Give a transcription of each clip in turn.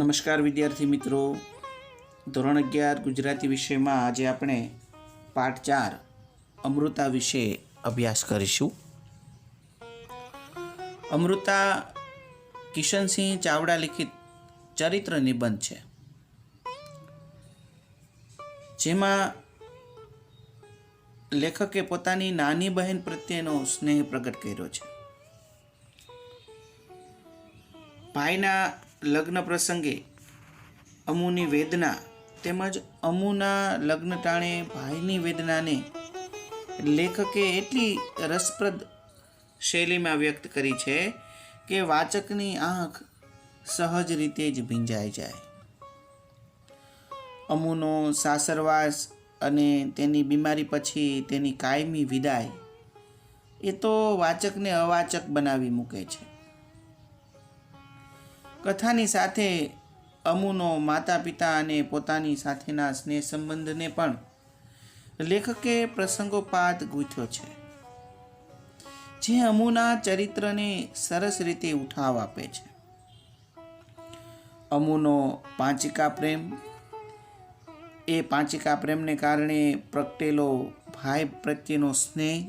નમસ્કાર વિદ્યાર્થી મિત્રો, ધોરણ 11 ગુજરાતી વિષયમાં આજે આપણે પાઠ 4 અમૃતા વિશે અભ્યાસ કરીશું. અમૃતા કિશનસિંહ ચાવડા લિખિત ચરિત્ર નિબંધ છે, જેમાં લેખકે પોતાની નાની બહેન પ્રત્યેનો સ્નેહ પ્રગટ કર્યો છે. ભાઈના લગ્ન પ્રસંગે અમુની વેદના તેમજ અમુના લગ્ન ટાણે ભાઈની વેદનાને લેખકે એટલી રસપ્રદ શૈલીમાં વ્યક્ત કરી છે કે વાચકની આંખ સહજ રીતે જ ભીંજાઈ જાય. અમુનો સાસરવાસ અને તેની બીમારી પછી તેની કાયમી વિદાય એ તો વાચકને અવાચક બનાવી મૂકે છે. કથાની સાથે અમુનો માતા પિતા અને પોતાની સાથેના સ્નેહ સંબંધને પણ લેખકે પ્રસંગોપાત ગૂંથ્યો છે, જે અમુના ચરિત્રને સરસ રીતે ઉઠાવ આપે છે. અમુનો પાંચિકા પ્રેમ, એ પાંચિકા પ્રેમને કારણે પ્રગટેલો ભાઈ પ્રત્યેનો સ્નેહ,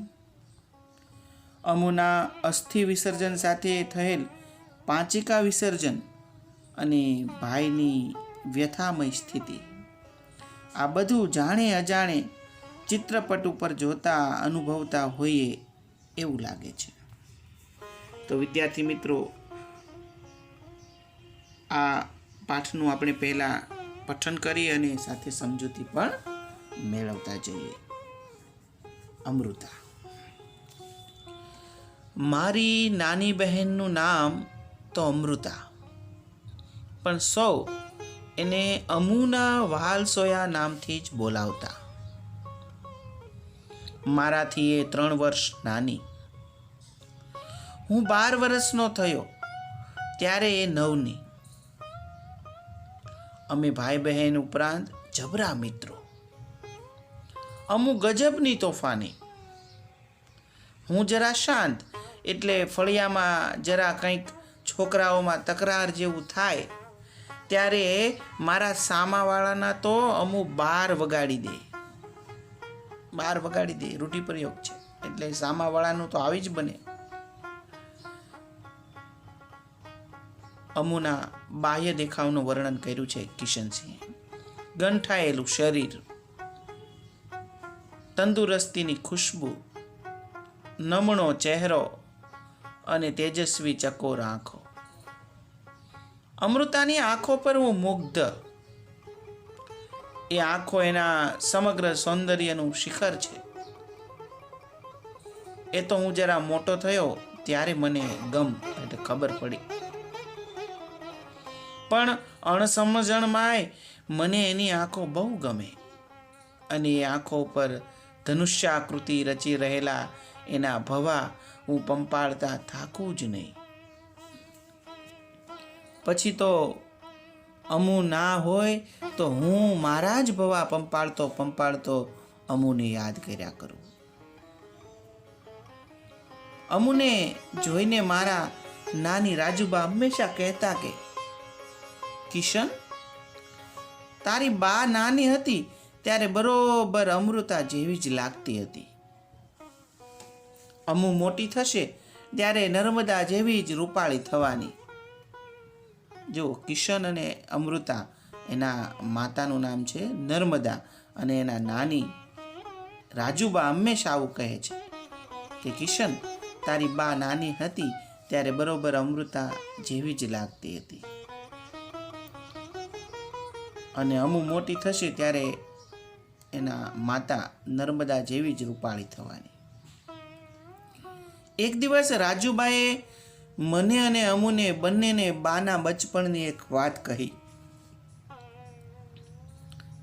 અમુના અસ્થિ વિસર્જન સાથે થયેલ પાંચિકા વિસર્જન અને ભાઈની વ્યથામય સ્થિતિ, આ બધું જાણે અજાણે ચિત્રપટ ઉપર જોતા અનુભવતા હોઈએ એવું લાગે છે. તો વિદ્યાર્થી મિત્રો, આ પાઠનું આપણે પહેલાં પઠન કરી અને સાથે સમજૂતી પણ મેળવતા જઈએ. અમૃતા. મારી નાની બહેનનું નામ તો અમૃતા, પણ સૌ એને અમુના વાલસોયા નામથી જ બોલાવતા. મારાથી એ 3 વર્ષ નાની. હું 12 વર્ષનો થયો ત્યારે એ 9ની. અમે ભાઈ બહેન ઉપરાંત જબરા મિત્રો. અમુ ગજબની તોફાની. હું જરા શાંત, એટલે ફળિયામાં જરા કંઈક છોકરાઓમાં તકરાર જેવું થાય ત્યારે મારા સામાવાળાના તો અમુ 12 વગાડી દે. 12 વગાડી દે રૂઢિપ્રયોગ છે, એટલે સામાવાળાનું તો આવી જ બને. અમુના બાહ્ય દેખાવનું વર્ણન કર્યું છે કિશનસિંહે. ગંઠાયેલું શરીર, તંદુરસ્તીની ખુશ્બુ, નમણો ચહેરો અને તેજસ્વી ચકોર આંખો. અમૃતાની આંખો પર હું મુગ્ધ. એ આંખો એના સમગ્ર સૌંદર્યનું શિખર છે. એ તો હું જરા મોટો થયો ત્યારે મને એટલે ખબર પડી, પણ અણસમજણમાંય મને એની આંખો બહુ ગમે અને એ આંખો પર ધનુષ્યાકૃતિ રચી રહેલા એના ભવા હું પંપાળતા થાકું જ નહીં. પછી તો અમુ ના હોય તો હું મારા જ ભવા પંપાળતો અમુને યાદ કર્યા કરું. અમુને જોઈને મારા નાની રાજુબા હંમેશા કહેતા કે, કિશન, તારી બા નાની હતી ત્યારે બરોબર અમૃતા જેવી જ લાગતી હતી. અમુ મોટી થશે ત્યારે નર્મદા જેવી જ રૂપાળી થવાની. જો કિશન અને અમૃતા, એના માતાનું નામ છે નર્મદા અને એના નાની રાજુબા હંમેશા આવું કહે છે કે, કિશન, તારી બા નાની હતી ત્યારે બરોબર અમૃતા જેવી જ લાગતી હતી અને અમુ મોટી થશે ત્યારે એના માતા નર્મદા જેવી જ રૂપાળી થવાની. એક દિવસ રાજુબાએ મને અને અમુને બંનેને બાના બચપણની એક વાત કહી.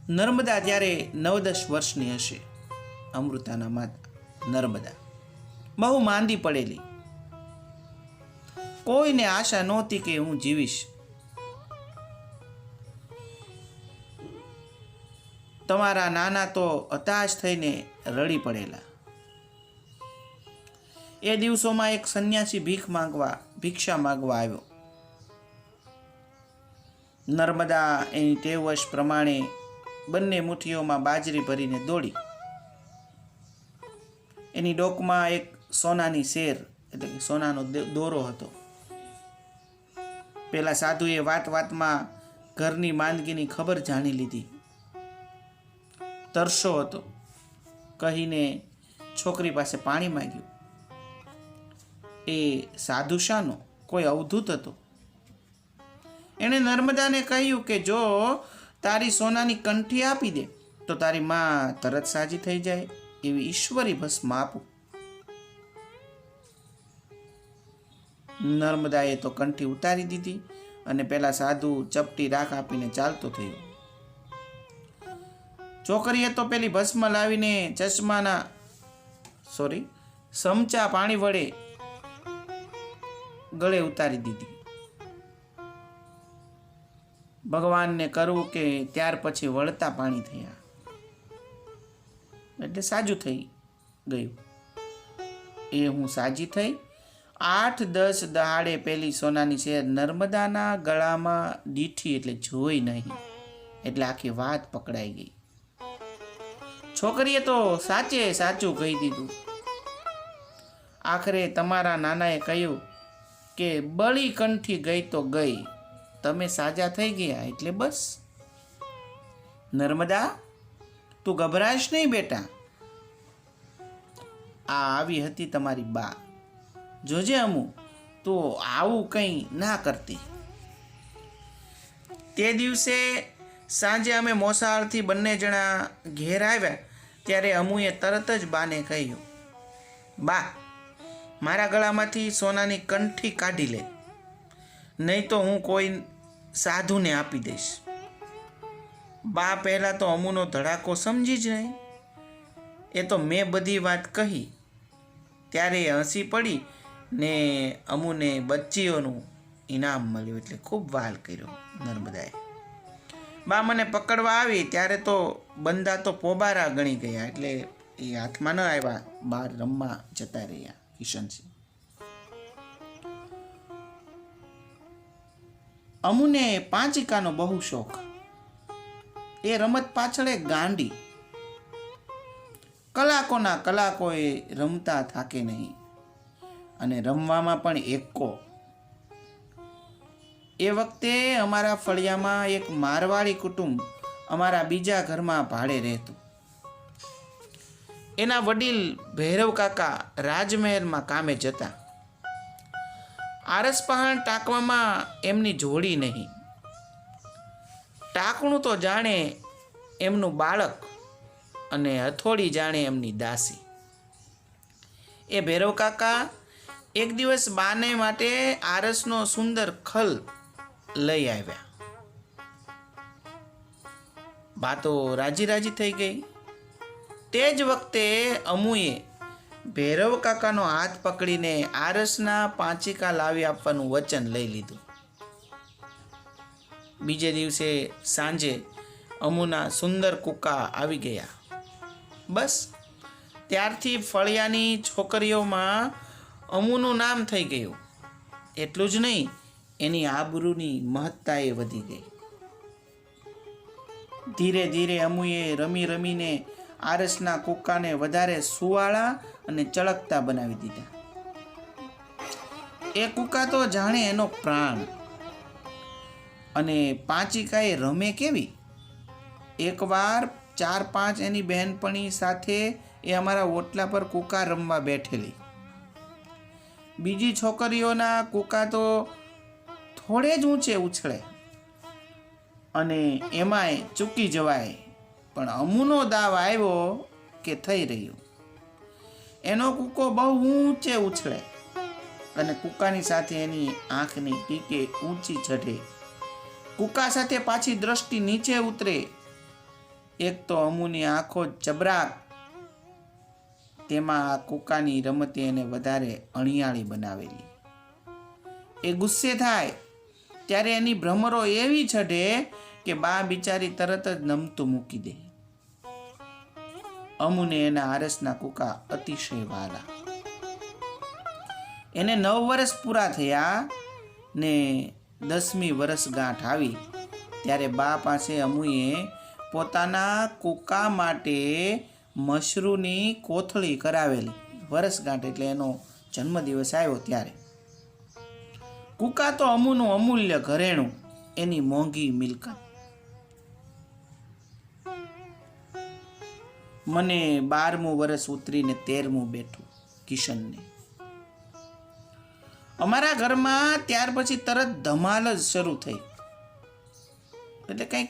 નર્મદા ત્યારે 9-10 વર્ષની હશે. અમૃતાના માતા નર્મદા બહુ માંદી પડેલી. કોઈને આશા નહોતી કે હું જીવીશ. તમારા નાના તો હતાશ થઈને રડી પડેલા. એ દિવસોમાં એક સંન્યાસી ભિક્ષા માંગવા આવ્યો. નર્મદા એની ટેવવશ પ્રમાણે બંને મુઠ્ઠીઓમાં બાજરી ભરીને દોડી. એની ડોકમાં એક સોનાની શેર એટલે કે સોનાનો દોરો હતો. પેલા સાધુએ વાત વાતમાં ઘરની માંદગીની ખબર જાણી લીધી. તરસો હતો કહીને છોકરી પાસે પાણી માંગ્યું. એ સાધુ શાનો કોઈ અવધૂત હતો. એણે નર્મદાને કહ્યું કે જો તારી સોનાની કંઠી આપી દે તો તારી માં તરત સાજી થઈ જાય એવી ઈશ્વરી ભસ્મ આપું. નર્મદાએ તો કંઠી ઉતારી દીધી અને પેલા સાધુ ચપટી રાખ આપીને ચાલતો થયો. છોકરીએ તો પેલી ભસ્મ લાવીને સમચા પાણી વડે ગળે ઉતારી દીધી. ભગવાનને કરવું કે ત્યાર પછી વળતા પાણી થયા એટલે સાજું થઈ ગયું. એ હું સાજી થઈ 8-10 દહાડે પેલી સોનાની શેર નર્મદાના ગળામાં દીઠી એટલે જોઈ નહીં એટલે આખી વાત પકડાઈ ગઈ. છોકરીએ તો સાચે સાચું કહી દીધું. આખરે તમારા નાનાએ કહ્યું કે બળી કંઠી ગઈ તો ગઈ, તમે સાજા થઈ ગયા એટલે બસ. નર્મદા તું ગભરાશ નહીં બેટા. આ આવી હતી તમારી બા. જોજે અમુ તું આવું કંઈ ના કરતી. તે દિવસે સાંજે અમે મોસાળથી બંને જણા ઘેર આવ્યા ત્યારે અમુએ તરત જ બાને કહ્યું, બા મારા ગળામાંથી સોનાની કંઠી કાઢી લે, નહીં તો હું કોઈ સાધુને આપી દઈશ. બા પહેલાં તો અમુનો ધડાકો સમજી જ નહીં. એ તો મેં બધી વાત કહી ત્યારે હસી પડી ને અમુને બચ્ચીઓનું ઇનામ મળ્યું એટલે ખૂબ વાલ કર્યો નર્મદાએ. બા મને પકડવા આવી ત્યારે તો બંદા તો પોબારા ગણી ગયા એટલે એ હાથમાં ન આવ્યા, બહાર રમવા જતા રહ્યા કિશનસિંહ. અમુને પાંચિકાનો બહુ શોખ. એ રમત પાછળ એક ગાંડી. કલાકોના કલાકો એ રમતા થાકે નહીં અને રમવામાં પણ એકો. એ વખતે અમારા ફળિયામાં એક મારવાડી કુટુંબ અમારા બીજા ઘરમાં ભાડે રહેતું. એના વડીલ ભૈરવ કાકા રાજમહેલમાં કામે જતા. આરસપહાણ ટાંકવામાં એમની જોડી નહીં. ટાંકણું તો જાણે એમનું બાળક અને હથોડી જાણે એમની દાસી. એ ભૈરવ કાકા એક દિવસ બાને માટે આરસનો સુંદર ખલ લઈ આવ્યા. બા તો રાજી રાજી થઈ ગઈ. તે જ વખતે અમુએ ભૈરવ કાકાનો હાથ પકડીને આરસના પાંચિકા લાવી આપવાનું વચન લઈ લીધું. બીજે દિવસે સાંજે અમુના સુંદર કૂકા આવી ગયા. બસ ત્યારથી ફળિયાની છોકરીઓમાં અમુનું નામ થઈ ગયું. એટલું જ નહીં, એની આબરૂની મહત્તા એ વધી ગઈ. ધીરે ધીરે અમુએ રમી રમીને આરસના કૂકાને વધારે સુવાળા અને ચળકતા બનાવી દીધા. એ કૂકા તો જાણે એનો પ્રાણ. અને પાંચિકાએ રમે કેવી. એકવાર 4-5 એની બહેનપણી સાથે એ અમારા ઓટલા પર કૂકા રમવા બેઠેલી. બીજી છોકરીઓના કૂકા તો થોડે જ ઊંચે ઉછળે અને એમાંય ચૂકી જવાય, પણ અમુનો દાવ આવ્યો કે થઈ રહ્યું. એનો કૂકો બહુ ઊંચે ઉછળે અને કૂકાની સાથે એની આંખની ટીકે ઊંચી ચઢે. કૂકા સાથે પાછી દ્રષ્ટિ નીચે ઉતરે. એક તો અમુની આંખો ચબરાક, તેમાં આ કૂકાની રમતે એને વધારે અણિયાળી બનાવેલી. એ ગુસ્સે થાય ત્યારે એની ભ્રમરો એવી ચઢે કે બા બિચારી તરત જ નમતું મૂકી દે. અમુને એના આરસના કૂકા અતિશય વાલા. એને 9 વર્ષ પૂરા થયા ને 10મી વર્ષગાંઠ આવી ત્યારે બા પાસે અમુએ પોતાના કૂકા માટે મશરૂની કોથળી કરાવેલી. વરસગાંઠ એટલે એનો જન્મદિવસ આવ્યો ત્યારે. કૂકા તો અમુનું અમૂલ્ય ઘરેણું, એની મોંઘી મિલકત. મને 12મું વર્ષ ઉતરીને 13મું બેઠું કિશનને. અમારા ઘરમાં ત્યાર પછી તરત ધમાલ જ શરૂ થઈ. એટલે કંઈક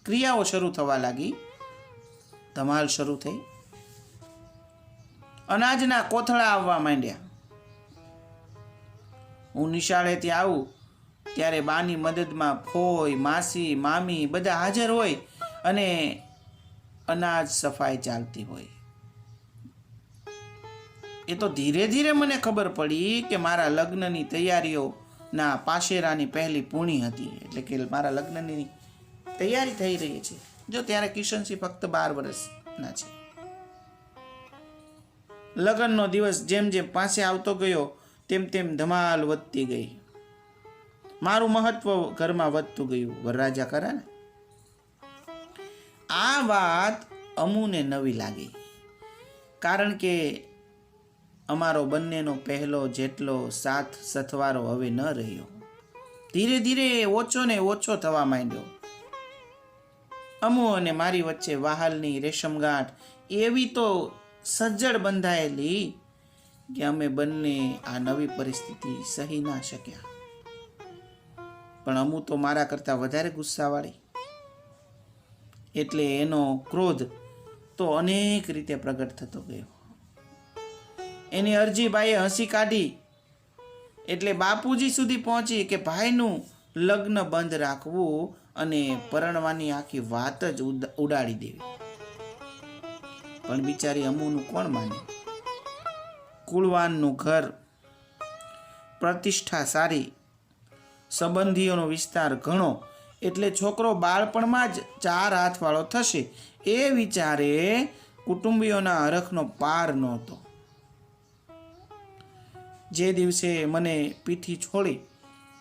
ક્રિયાઓ શરૂ થવા લાગી. ધમાલ શરૂ થઈ. અનાજના કોથળા આવવા માંડ્યા. હું નિશાળેથી આવું ત્યારે બાની મદદમાં ફોઈ, માસી, મામી બધા હાજર હોય અને અનાજ સફાઈ ચાલતી હોય. એ તો ધીરે ધીરે મને ખબર પડી કે મારા લગ્નની તૈયારીઓના પાશેરાની પહેલી પૂણી હતી. એટલે કે મારા લગ્નની તૈયારી થઈ રહી છે. જો ત્યારે કિશનસિંહ ફક્ત 12 વર્ષના છે. લગ્નનો દિવસ જેમ જેમ પાસે આવતો ગયો તેમ તેમ ધમાલ વધતી ગઈ. મારું મહત્વ ઘરમાં વધતું ગયું. વરરાજા ખરા ને. આ વાત અમુને નવી લાગી, કારણ કે અમારો બંનેનો પહેલો જેટલો સાથ સથવારો હવે ન રહ્યો. ધીરે ધીરે ઓછો ને ઓછો થવા માંડ્યો. અમુ અને મારી વચ્ચે વાહલની રેશમગાંઠ એવી તો સજ્જડ બંધાયેલી કે અમે બંને આ નવી પરિસ્થિતિ સહી ના શક્યા. પણ અમુ તો મારા કરતાં વધારે ગુસ્સાવાળી, એટલે એનો ક્રોધ તો અનેક રીતે પ્રગટ થતો ગયો. એની અરજીબાઈએ હસી કાઢી એટલે બાપુજી સુધી પહોંચી કે ભાઈનું લગ્ન બંધ રાખવું અને પરણવાની આખી વાત જ ઉડાડી દેવી. પણ બિચારી અમુનું કોણ માને? કુળવાનનું ઘર, પ્રતિષ્ઠા સારી, સંબંધીઓનો વિસ્તાર ઘણો, એટલે છોકરો બાળપણમાં જ 4 હાથવાળો થશે એ વિચારે કુટુંબીઓના હરખનો પાર નહોતો. જે દિવસે મને પીઠી છોડી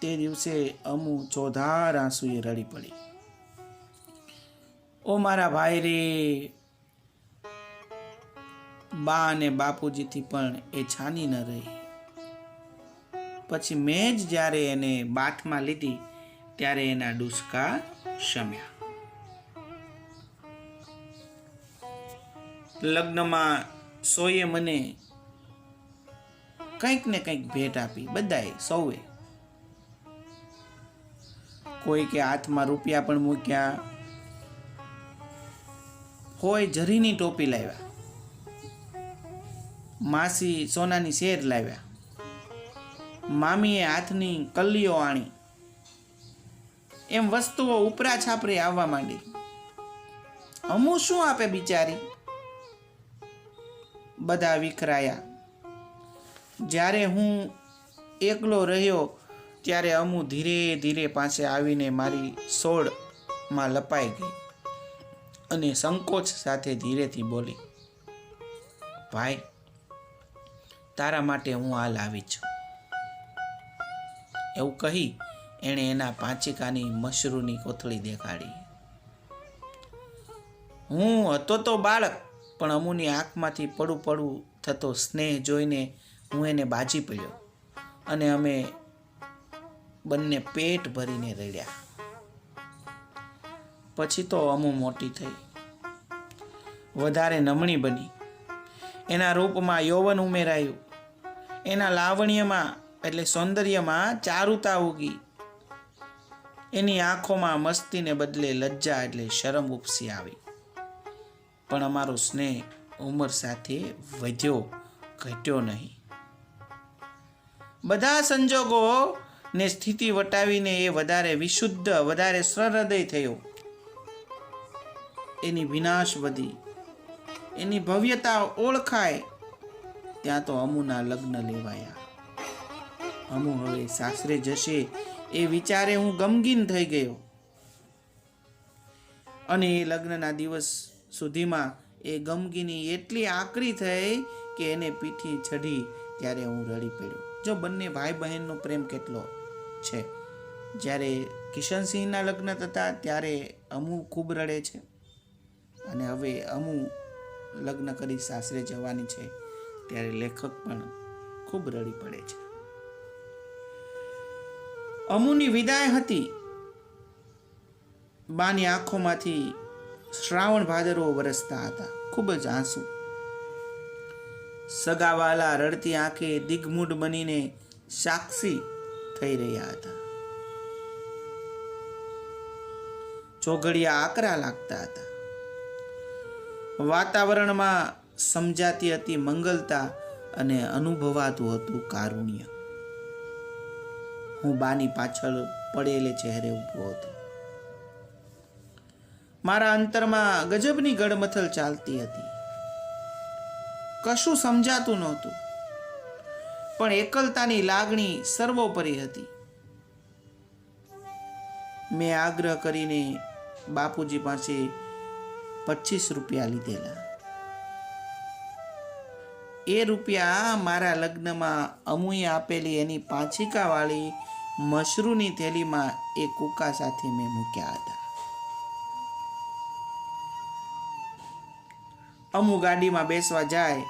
તે દિવસે અમુ ચોધાર આંસુએ રડી પડી. ઓ મારા ભાઈ રે! બા અને બાપુજીથી પણ એ છાની ન રહી. પછી મેં જ જ્યારે એને બાથમાં લીધી ત્યારે એના ડૂસકા શમ્યા. લગ્નમાં સોએ મને કંઈક ને કંઈક ભેટ આપી. બધાએ, સૌએ. કોઈ કે હાથમાં રૂપિયા પણ મૂક્યા, કોઈ જરીની ટોપી લાવ્યા, માસી સોનાની શેર લાવ્યા, મામીએ હાથની કલ્લીઓ આણી. એમ વસ્તુઓ ઉપરા છાપરે આવવા માંડી. અમુ શું આપે બિચારી? બધા વિખરાયા. જ્યારે હું એકલો રહ્યો ત્યારે અમુ ધીરે ધીરે પાસે આવીને મારી સોળમાં લપાઈ ગઈ અને સંકોચ સાથે ધીરેથી બોલી, ભાઈ, તારા માટે હું હાલ આવી છું. એવું કહી એણે એના પાંચિકાની મશરૂની કોથળી દેખાડી. હું હતો તો બાળક, પણ અમુની આંખમાંથી પડું પડું થતો સ્નેહ જોઈને હું એને બાજી પડ્યો અને અમે બંને પેટ ભરીને રડ્યા. પછી તો અમુ મોટી થઈ, વધારે નમણી બની. એના રૂપમાં યૌવન ઉમેરાયું. એના લાવણ્યમાં એટલે સૌંદર્યમાં ચારુતા ઉગી. એની આંખોમાં મસ્તીને બદલે લજ્જા એટલે શરમ ઉપસી આવી. પણ અમારો સ્નેહ ઉંમર સાથે વધ્યો, ઘટ્યો નહીં. બધા સંજોગો ને સ્થિતિ વટાવીને એ વધારે વિશુદ્ધ, વધારે સહૃદય થયો. એની વિનાશ વધી, એની ભવ્યતા ઓળખાય. ત્યાં તો અમુના લગ્ન લેવાયા. અમુ હવે સાસરે જશે એ વિચારે હું ગમગીન થઈ ગયો. અને એ લગ્નના દિવસ સુધીમાં એ ગમગીની એટલી આકરી થઈ કે એને પીઠી ચઢી ત્યારે હું રડી પડ્યો. જો બંને ભાઈ બહેનનો પ્રેમ કેટલો છે. જ્યારે કિશનસિંહના લગ્ન થતા ત્યારે અમુ ખૂબ રડે છે અને હવે અમુ લગ્ન કરી સાસરે જવાની છે ત્યારે લેખક પણ ખૂબ રડી પડે છે. અમુની વિદાય હતી. બાની આંખોમાંથી શ્રાવણ ભાદરવો વરસતા હતા, ખૂબ જ આંસુ. સગાવાલા રડતી આંખે દિગ્મૂઢ બનીને સાક્ષી થઈ રહ્યા હતા. ચોઘડિયા આકરા લાગતા હતા. વાતાવરણમાં સમજાતી હતી મંગલતા અને અનુભવાતું હતું કારુણ્ય. હું બાની પાછળ પડેલે ચહેરે ઊભો હતો. મારા અંતરમાં ગજબની ગડમથલ ચાલતી હતી. કશું સમજાતું નહોતું, પણ એકલતાની લાગણી સર્વોપરી હતી. મેં આગ્રહ કરીને બાપુજી પાસે 25 રૂપિયા લીધેલા. એ રૂપિયા મારા લગ્નમાં અમુએ આપેલી એની પાંચિકાવાળી મશરૂની થેલીમાં એ કૂકા સાથે મેં મૂક્યા હતા. અમુ ગાડીમાં બેસવા જાય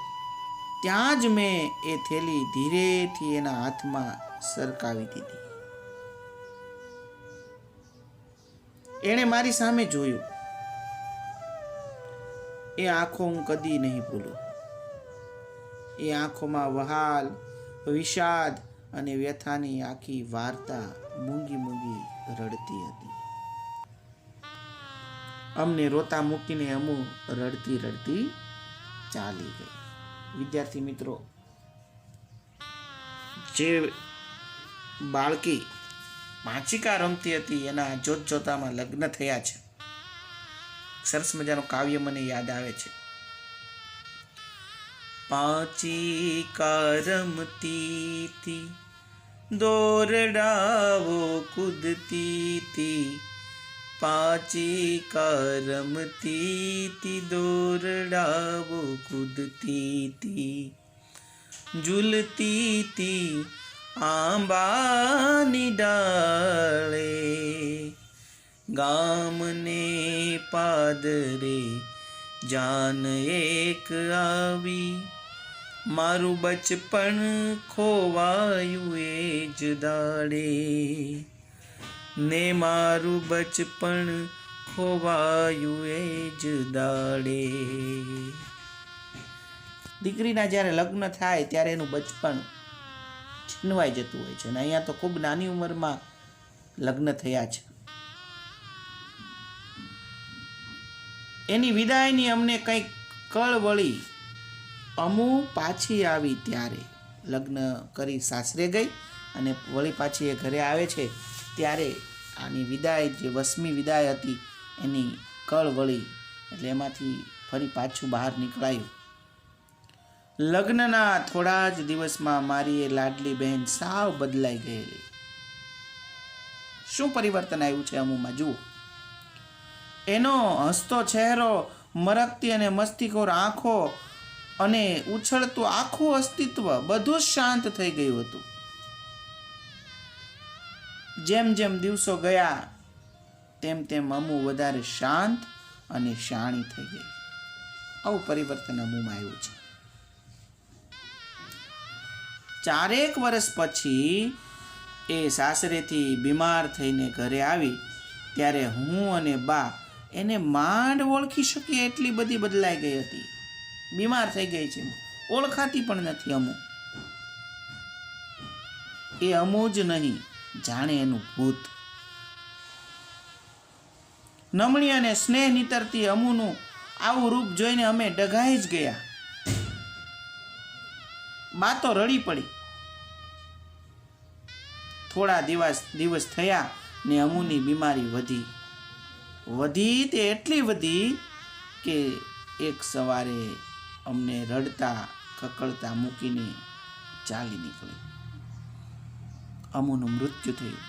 ત્યાં જ મેં એ થેલી ધીરેથી એના હાથમાં સરકાવી દીધી. એણે મારી સામે જોયું. એ આંખો હું કદી નહીં ભૂલું. એ આંખોમાં વહાલ, વિષાદ અને વ્યથાની આખી વાર્તા મૂંગી મૂંગી રડતી હતી. અમને રોતા મૂકીને અમુ રડતી રડતી ચાલી ગઈ. વિદ્યાર્થી મિત્રો, જે બાળકી પાંચિકા રમતી હતી એના જોત જોતામાં લગ્ન થયા છે. સરસ મજાનું કાવ્ય મને યાદ આવે છે. પાંચિકા રમતી તી, દોરડાઓ કૂદતી તી. પાંચિકા રમતી તી, દોરડાઓ કૂદતી તી. ઝૂલતી તી આંબાની ડાળે, ગામને પાદરે જાન એક આવી. મારું બચપણ ખોવાયું એ જ દાડે, ને મારું બચપણ ખોવાયું એ જ દાડે. દીકરીના જ્યારે લગ્ન થાય ત્યારે એનું બચપણ છીનવાઈ જતું હોય છે અને અહીંયા તો ખૂબ નાની ઉંમરમાં લગ્ન થયા છે. એની વિદાયની અમને કંઈક કળ વળી. અમુ પાછી આવી ત્યારે લગ્ન કરી સાસરે ગઈ અને વળી પાછી એ ઘરે આવે છે ત્યારે આની વિદાય, જે 20મી વિદાય હતી, એની કળ વળી. એટલે એમાંથી ફરી પાછું બહાર નીકળાયું. લગ્નના થોડા જ દિવસમાં મારી એ લાડલી બહેન સાવ બદલાઈ ગયેલી. શું પરિવર્તન આવ્યું છે અમુમાં જુઓ. એનો હસતો ચહેરો, મરકતી અને મસ્તીખોર આંખો અને ઉછળતું આખું અસ્તિત્વ બધું જ શાંત થઈ ગયું હતું. જેમ જેમ દિવસો ગયા તેમ તેમ અમુ વધારે શાંત અને શાણી થઈ ગઈ. આવું પરિવર્તન અમુમાં આવ્યું છે. 4 વર્ષ પછી એ સાસરેથી બીમાર થઈને ઘરે આવી ત્યારે હું અને બા એને માંડ ઓળખી શકીએ એટલી બધી બદલાઈ ગઈ હતી. બીમાર થઈ ગઈ છે, ઓળખાતી પણ નથી અમુ. એ અમુ જ નહીં, જાણે એનું ભૂત. નમણી અને સ્નેહ નીતરતી અમુનું આવું રૂપ જોઈને અમે ડઘાઈ જ ગયા. બા તો રડી પડી. થોડા દિવસ થયા ને અમુની બીમારી વધી તે એટલી વધી કે એક સવારે અમને રડતા કકળતા મૂકીને ચાલી નીકળી. અમુનું મૃત્યુ થયું.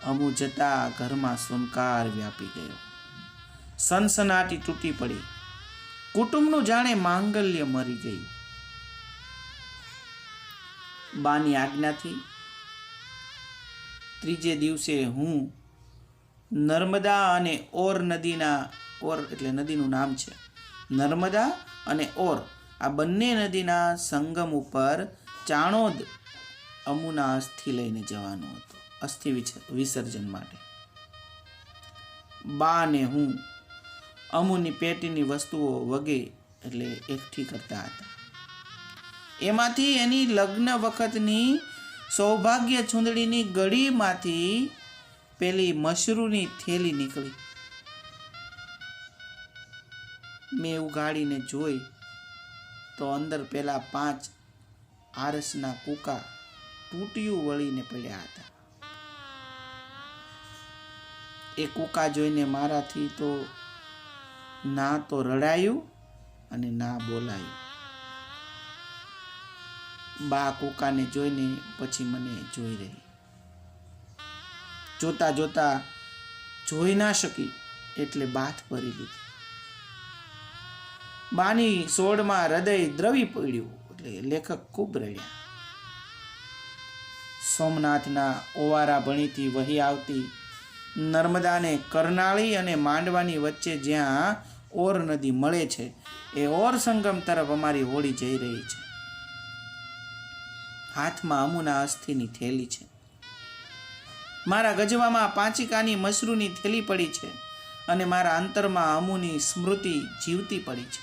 અમુ જતા ઘરમાં સુનકાર વ્યાપી ગયો. સનસનાટી તૂટી પડી. કુટુંબનું જાણે માંગલ્ય મરી ગયું. બાની આજ્ઞાથી ત્રીજે દિવસે હું નર્મદા અને ઓર નદીના, ઓર એટલે નદીનું નામ છે, નર્મદા અને ઓર આ બંને નદીના સંગમ ઉપર ચાણોદ અમુના અસ્થિ લઈને જવાનો હતો, અસ્થિ વિસર્જન માટે. બા ને હું અમુની પેટીની વસ્તુઓ વગે એટલે એકઠી કરતા હતા. એમાંથી એની લગ્ન વખતની સૌભાગ્ય ચૂંદડીની ગળીમાંથી પેલી મશરૂની થેલી નીકળી. મેં ઉગાડીને જોઈ તો અંદર પેલા 5 આરસના કૂકા તૂટિયું વળીને પડ્યા હતા. એ કૂકા જોઈને મારાથી તો ના તો રડાયું અને ના બોલાયું. બા કૂકાને જોઈને પછી મને જોઈ રહી. જોતા જોતા જોઈ ના શકી એટલે બાથ ભરી લીધી. બાની સોડમાં હૃદય દ્રવી પડ્યું એટલે લેખક ખૂબ રડ્યા. સોમનાથના ઓવારા ભણીથી વહી આવતી નર્મદાને કરનાળી અને માંડવાની વચ્ચે જ્યાં ઓર નદી મળે છે એ ઓર સંગમ તરફ અમારી હોડી જઈ રહી છે. હાથમાં અમુના અસ્થિની થેલી છે. મારા ગજવામાં પાંચિકાની મશરૂની થેલી પડી છે અને મારા અંતરમાં અમુની સ્મૃતિ જીવતી પડી છે.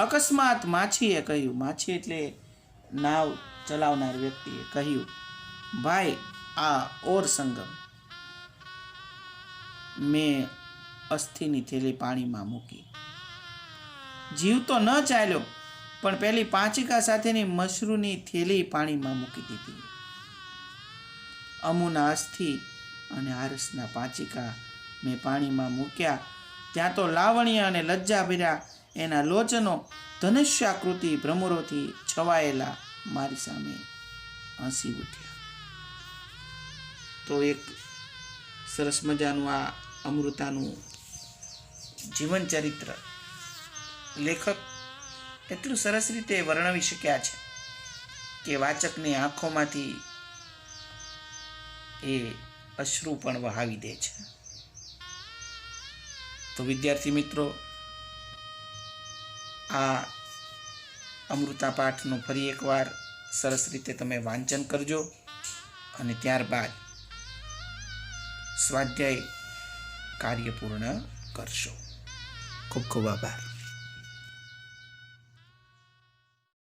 અકસ્માત માછીએ કહ્યું, માછી એટલે નાવ ચલાવનાર વ્યક્તિએ કહ્યું, ભાઈ આ ઓર સંગમ. મેં અસ્થિની થેલી પાણીમાં મૂકી. જીવ તો ન ચાલ્યો પણ પેલી પાંચિકા સાથેની મશરૂની થેલી પાણીમાં મૂકી દીધી. અમુના અસ્થિ અને આરસના પાંચિકા મેં પાણીમાં મૂક્યા ત્યાં તો લાવણ્ય અને લજ્જા ભર્યા એના લોચનો ધનુષ્યાકૃતિ ભ્રમરોથી છવાયેલા મારી સામે હસી ઉઠ્યા. તો એક સરસ મજાનું આ અમૃતાનું જીવન ચરિત્ર લેખક એટલું સરસ રીતે વર્ણવી શક્યા છે કે વાચકની આંખોમાંથી એ અશ્રુ પણ વહાવી દે છે. તો વિદ્યાર્થી મિત્રો, આ અમૃતા પાઠનું ફરી એકવાર સરસ રીતે તમે વાંચન કરજો અને ત્યારબાદ સ્વાધ્યાય કાર્ય પૂર્ણ કરશો. ખૂબ ખૂબ આભાર.